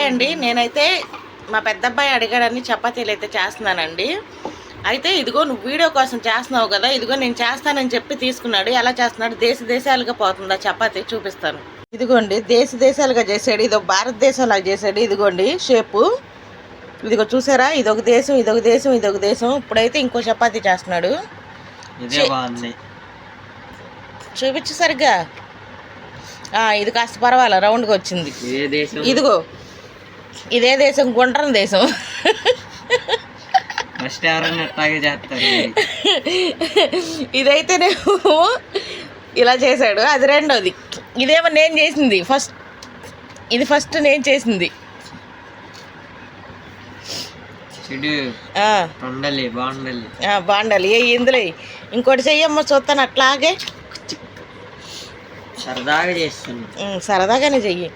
Hi అండి. నేనైతే మా పెద్దబ్బాయి అడిగాడని చపాతీలు అయితే చేస్తున్నానండి. అయితే ఇదిగో నువ్వు వీడియో కోసం చేస్తున్నావు కదా, ఇదిగో నేను చేస్తానని చెప్పి తీసుకున్నాడు. ఎలా చేస్తున్నాడు, దేశాలుగా పోతుందా చపాతీ చూపిస్తాను. ఇదిగోండి దేశాలుగా చేసాడు. ఇదో భారతదేశంలాగా చేసాడు. ఇదిగోండి షేపు, ఇదిగో చూసారా, ఇదొక దేశం, ఇదొక దేశం, ఇదొక దేశం. ఇప్పుడైతే ఇంకో చపాతీ చేస్తున్నాడు. చూపించు సరిగ్గా. ఇది కాస్త పర్వాలా, రౌండ్గా వచ్చింది. ఇదిగో ఇదే దేశం, గుండ్రం దేశం. ఇదైతేనేమో ఇలా చేశాడు, అది రెండోది. ఇదేమో నేను చేసింది ఫస్ట్, ఇది ఫస్ట్ నేను చేసింది. బాగుండాలి. ఇందులో ఇంకోటి చెయ్యమ్మ, చూస్తాను. అట్లాగే సరదాగా చేస్తాను. సరదాగానే చెయ్యి.